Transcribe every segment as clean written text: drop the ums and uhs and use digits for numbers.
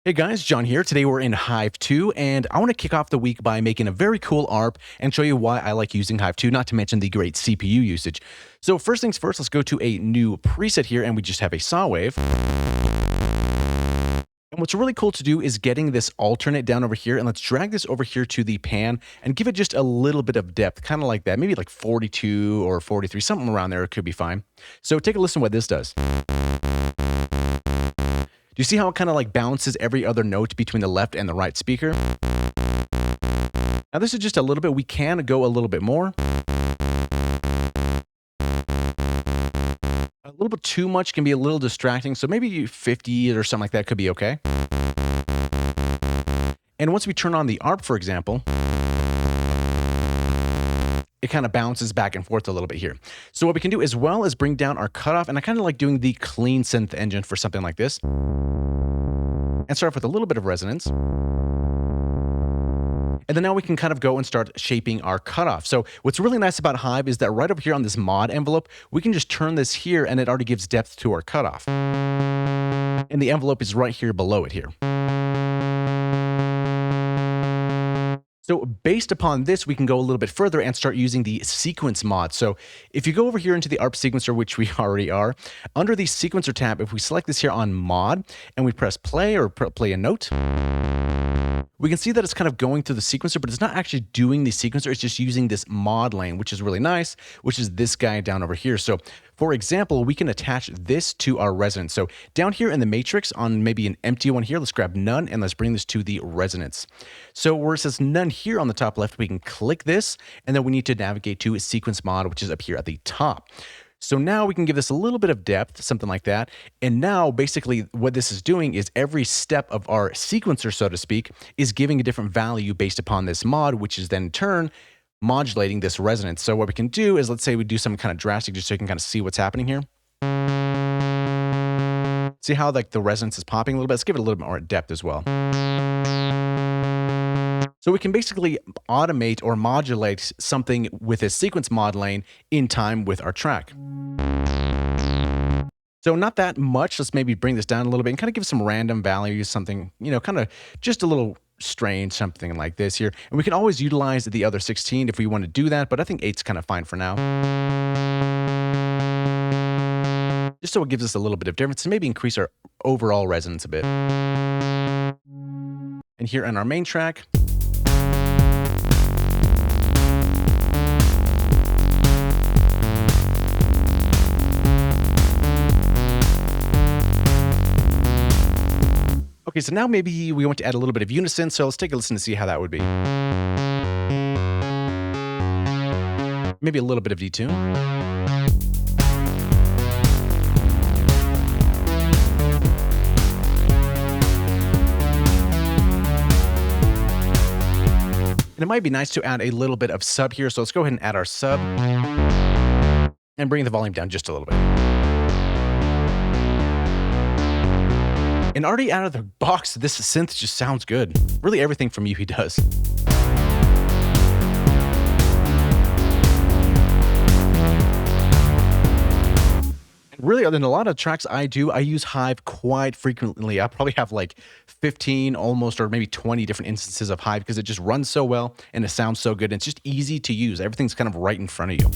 Hey guys, John here. Today we're in Hive 2, and I want to kick off the week by making a very cool ARP and show you why I like using Hive 2, not to mention the great CPU usage. So first things first, let's go to a new preset here, and we just have a saw wave. And what's really cool to do is getting this alternate down over here, and let's drag this over here to the pan and give it just a little bit of depth, kind of like that, maybe like 42 or 43, something around there, it could be fine. So take a listen to what this does. Do you see how it kind of like bounces every other note between the left and the right speaker? Now this is just a little bit, we can go a little bit more. A little bit too much can be a little distracting, so maybe 50 or something like that could be okay. And once we turn on the ARP, for example, it kind of bounces back and forth a little bit here. So what we can do as well is bring down our cutoff, and I kind of like doing the clean synth engine for something like this. And start off with a little bit of resonance. And then now we can kind of go and start shaping our cutoff. So what's really nice about Hive is that right over here on this mod envelope, we can just turn this here and it already gives depth to our cutoff. And the envelope is right here below it here. So based upon this, we can go a little bit further and start using the sequence mod. So if you go over here into the ARP sequencer, which we already are, under the sequencer tab, if we select this here on mod and we press play or play a note, we can see that it's kind of going through the sequencer, but it's not actually doing the sequencer. It's just using this mod lane, which is really nice, which is this guy down over here. So for example, we can attach this to our resonance. So down here in the matrix on maybe an empty one here, let's grab none and let's bring this to the resonance. So where it says none here on the top left, we can click this and then we need to navigate to sequence mod, which is up here at the top. So now we can give this a little bit of depth, something like that. And now basically what this is doing is every step of our sequencer, so to speak, is giving a different value based upon this mod, which is then in turn modulating this resonance. So what we can do is, let's say we do something kind of drastic just so you can kind of see what's happening here. See how like the resonance is popping a little bit? Let's give it a little bit more depth as well. So we can basically automate or modulate something with a sequence mod lane in time with our track. So not that much. Let's maybe bring this down a little bit and kind of give some random values, something, you know, kind of just a little strange, something like this here. And we can always utilize the other 16 if we want to do that, but I think 8's kind of fine for now. Just so it gives us a little bit of difference and maybe increase our overall resonance a bit. And here on our main track, okay, so now maybe we want to add a little bit of unison, so let's take a listen to see how that would be. Maybe a little bit of detune. And it might be nice to add a little bit of sub here, so let's go ahead and add our sub and bring the volume down just a little bit. And already out of the box, this synth just sounds good. Really everything from Yuhi does. And really, other than a lot of tracks I use Hive quite frequently. I probably have like 15 almost, or maybe 20 different instances of Hive because it just runs so well and it sounds so good. And it's just easy to use. Everything's kind of right in front of you.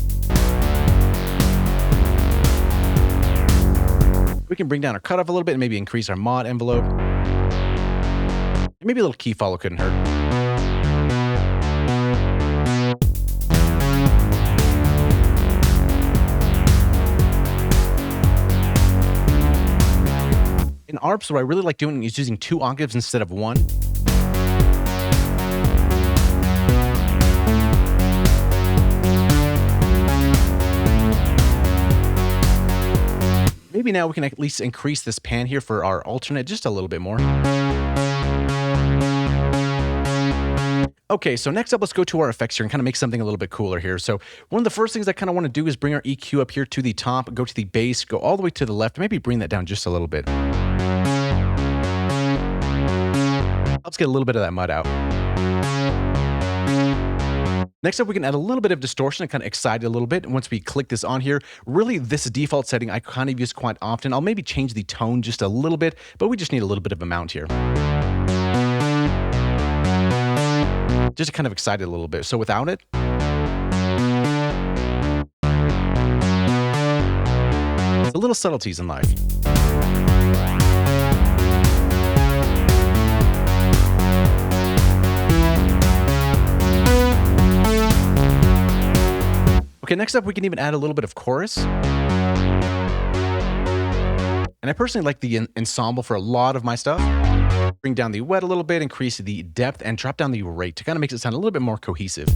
We can bring down our cutoff a little bit and maybe increase our mod envelope. And maybe a little key follow couldn't hurt. In Arps, what I really like doing is using 2 octaves instead of 1. Maybe now we can at least increase this pan here for our alternate just a little bit more. Okay, so next up, let's go to our effects here and kind of make something a little bit cooler here. So one of the first things I kind of want to do is bring our EQ up here to the top, go to the bass, go all the way to the left, maybe bring that down just a little bit. Let's get a little bit of that mud out. Next up, we can add a little bit of distortion and kind of excite it a little bit. And once we click this on here, really this default setting I kind of use quite often. I'll maybe change the tone just a little bit, but we just need a little bit of amount here. Just to kind of excite it a little bit. So without it, it's a little subtleties in life. Okay, next up, we can even add a little bit of chorus. And I personally like the ensemble for a lot of my stuff. Bring down the wet a little bit, increase the depth, and drop down the rate to kind of make it sound a little bit more cohesive.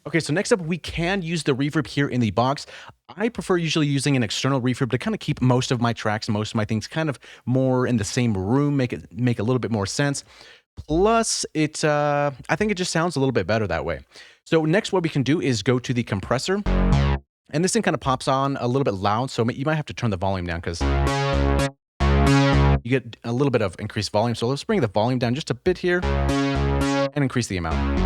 Okay, so next up, we can use the reverb here in the box. I prefer usually using an external reverb to kind of keep most of my tracks, most of my things kind of more in the same room, make a little bit more sense. Plus, I think it just sounds a little bit better that way. So next, what we can do is go to the compressor. And this thing kind of pops on a little bit loud, so you might have to turn the volume down because you get a little bit of increased volume. So let's bring the volume down just a bit here and increase the amount.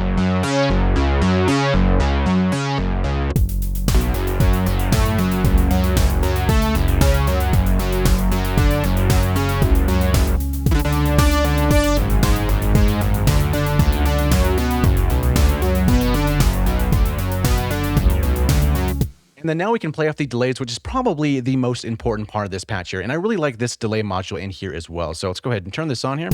And then now we can play off the delays, which is probably the most important part of this patch here. And I really like this delay module in here as well. So let's go ahead and turn this on here.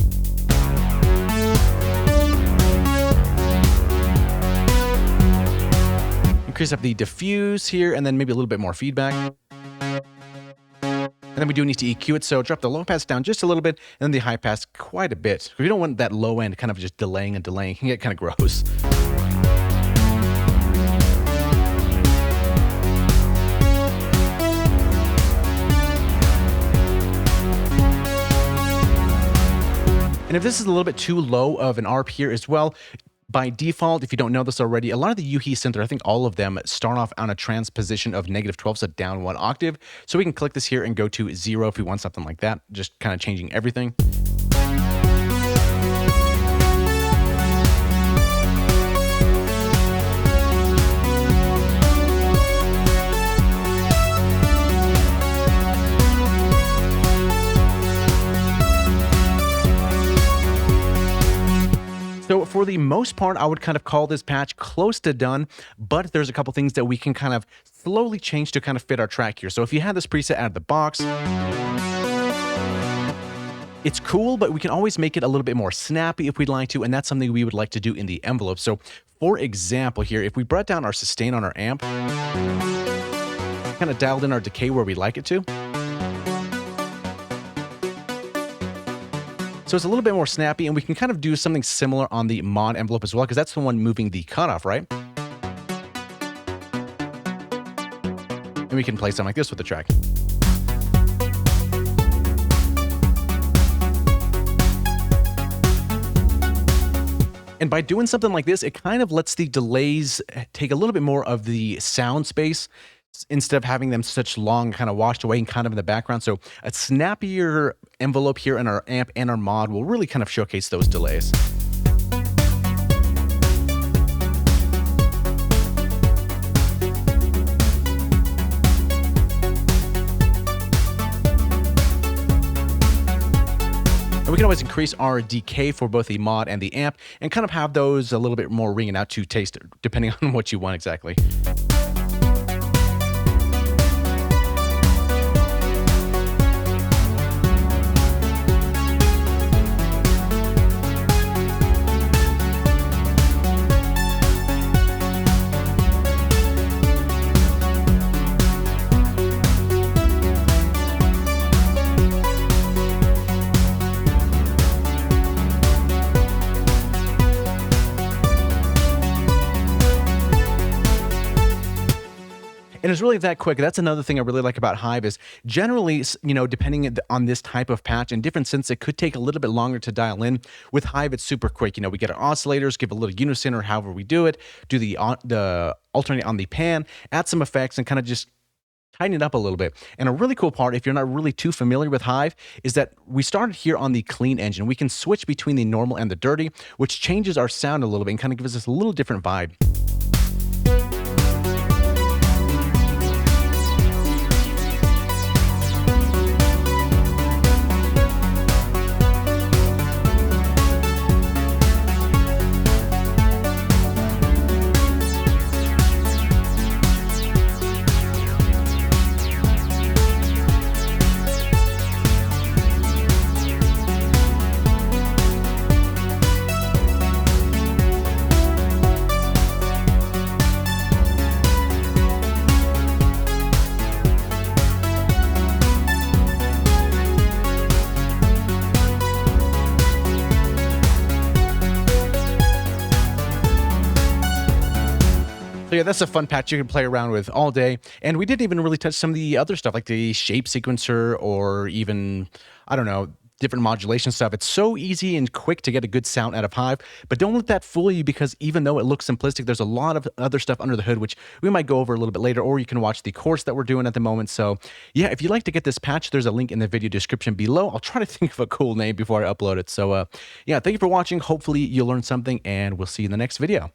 Increase up the diffuse here, and then maybe a little bit more feedback. And then we do need to EQ it, so drop the low pass down just a little bit, and then the high pass quite a bit. We don't want that low end kind of just delaying and delaying. It can get kind of gross. And if this is a little bit too low of an ARP here as well, by default, if you don't know this already, a lot of the UHE synths, I think all of them start off on a transposition of -12, so down 1 octave. So we can click this here and go to 0 if we want something like that, just kind of changing everything. So for the most part, I would kind of call this patch close to done, but there's a couple things that we can kind of slowly change to kind of fit our track here. So if you had this preset out of the box, it's cool, but we can always make it a little bit more snappy if we'd like to, and that's something we would like to do in the envelope. So for example here, if we brought down our sustain on our amp, kind of dialed in our decay where we like it to, so it's a little bit more snappy, and we can kind of do something similar on the mod envelope as well, because that's the one moving the cutoff, right? And we can play something like this with the track. And by doing something like this, it kind of lets the delays take a little bit more of the sound space, instead of having them such long, kind of washed away and kind of in the background. So a snappier envelope here in our amp and our mod will really kind of showcase those delays. And we can always increase our decay for both the mod and the amp and kind of have those a little bit more ringing out to taste, depending on what you want exactly. And it's really that quick. That's another thing I really like about Hive is generally, depending on this type of patch and different synths, it could take a little bit longer to dial in. With Hive, it's super quick. We get our oscillators, give a little unison or however we do it, do the alternate on the pan, add some effects, and kind of just tighten it up a little bit. And a really cool part, if you're not really too familiar with Hive, is that we started here on the clean engine. We can switch between the normal and the dirty, which changes our sound a little bit and kind of gives us a little different vibe. So yeah, that's a fun patch you can play around with all day. And we didn't even really touch some of the other stuff like the shape sequencer or even, I don't know, different modulation stuff. It's so easy and quick to get a good sound out of Hive, but don't let that fool you because even though it looks simplistic, there's a lot of other stuff under the hood, which we might go over a little bit later, or you can watch the course that we're doing at the moment. So yeah, if you'd like to get this patch, there's a link in the video description below. I'll try to think of a cool name before I upload it. So yeah, thank you for watching. Hopefully you'll learn something and we'll see you in the next video.